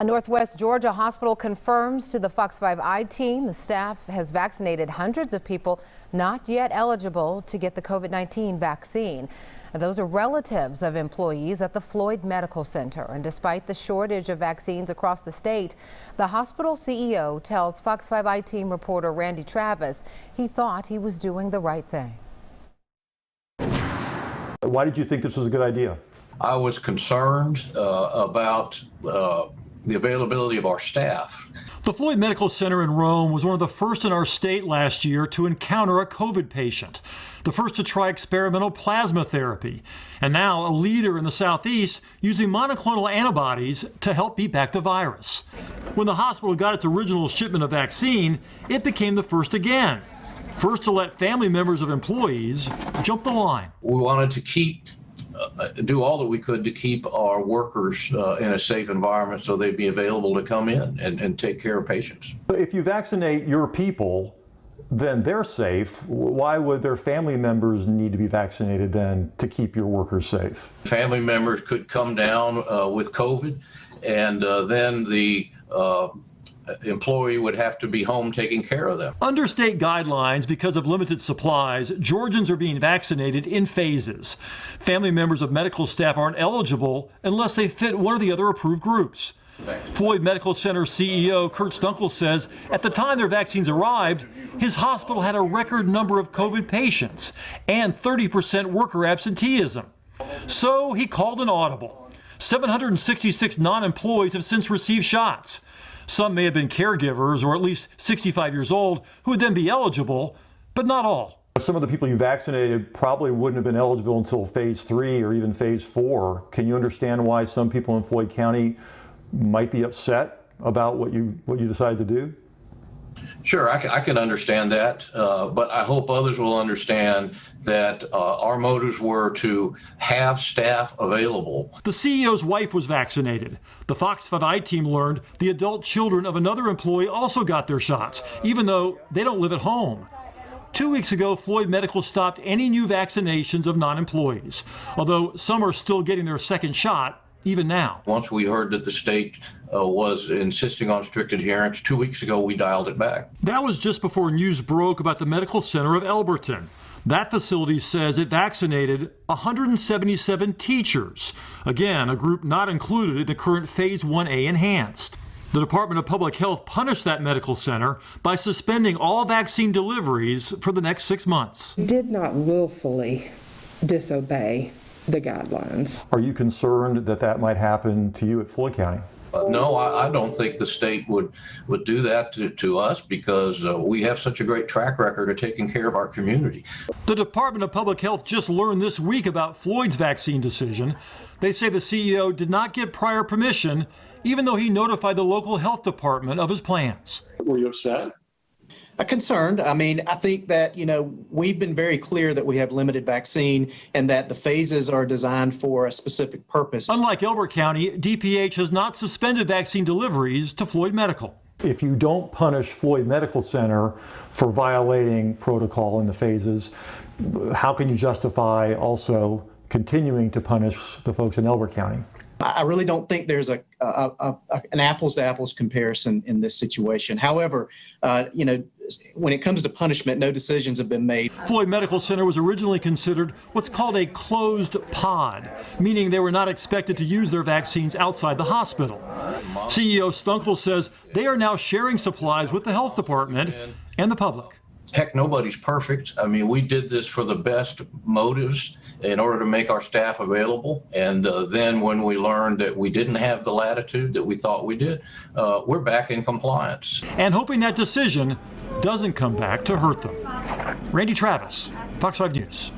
A Northwest Georgia hospital confirms to the Fox 5 team the staff has vaccinated hundreds of people not yet eligible to get the COVID-19 vaccine. Those are relatives of employees at the Floyd Medical Center. And despite the shortage of vaccines across the state, the hospital CEO tells Fox 5 team reporter Randy Travis he thought he was doing the right thing. Why did you think this was a good idea? I was concerned about the availability of our staff. The Floyd Medical Center in Rome was one of the first in our state last year to encounter a COVID patient, the first to try experimental plasma therapy, and now a leader in the Southeast using monoclonal antibodies to help beat back the virus. When the hospital got its original shipment of vaccine, it became the first again. First to let family members of employees jump the line. We wanted to do all that we could to keep our workers in a safe environment so they'd be available to come in and take care of patients. If you vaccinate your people, then they're safe. Why would their family members need to be vaccinated then to keep your workers safe? Family members could come down with COVID, and then the employee would have to be home taking care of them. Under state guidelines, because of limited supplies, Georgians are being vaccinated in phases. Family members of medical staff aren't eligible unless they fit one of the other approved groups. Floyd Medical Center CEO Kurt Stunkel says at the time their vaccines arrived, his hospital had a record number of COVID patients and 30% worker absenteeism. So he called an audible. 766 non-employees have since received shots. Some may have been caregivers or at least 65 years old who would then be eligible, but not all. Some of the people you vaccinated probably wouldn't have been eligible until phase 3 or even phase 4. Can you understand why some people in Floyd County might be upset about what you decided to do? Sure, I can understand that, but I hope others will understand that our motives were to have staff available. The CEO's wife was vaccinated. The Fox 5 team learned the adult children of another employee also got their shots, even though they don't live at home. 2 weeks ago, Floyd Medical stopped any new vaccinations of non-employees, although some are still getting their second shot even now. Once we heard that the state was insisting on strict adherence, 2 weeks ago we dialed it back. That was just before news broke about the medical center of Elberton. That facility says it vaccinated 177 teachers. Again, a group not included in the current Phase 1A enhanced. The Department of Public Health punished that medical center by suspending all vaccine deliveries for the next 6 months. Did not willfully disobey the guidelines. Are you concerned that that might happen to you at Floyd County? No, I don't think the state would do that to us because we have such a great track record of taking care of our community. The Department of Public Health just learned this week about Floyd's vaccine decision. They say the CEO did not get prior permission, even though he notified the local health department of his plans. Were you upset? Concerned. I mean, I think that, we've been very clear that we have limited vaccine and that the phases are designed for a specific purpose. Unlike Elbert County, DPH has not suspended vaccine deliveries to Floyd Medical. If you don't punish Floyd Medical Center for violating protocol in the phases, how can you justify also continuing to punish the folks in Elbert County? I really don't think there's an apples to apples comparison in this situation. However, when it comes to punishment, no decisions have been made. Floyd Medical Center was originally considered what's called a closed pod, meaning they were not expected to use their vaccines outside the hospital. CEO Stunkel says they are now sharing supplies with the health department and the public. Heck, nobody's perfect. I mean, we did this for the best motives in order to make our staff available. And then when we learned that we didn't have the latitude that we thought we did, we're back in compliance. And hoping that decision doesn't come back to hurt them. Randy Travis, Fox 5 News.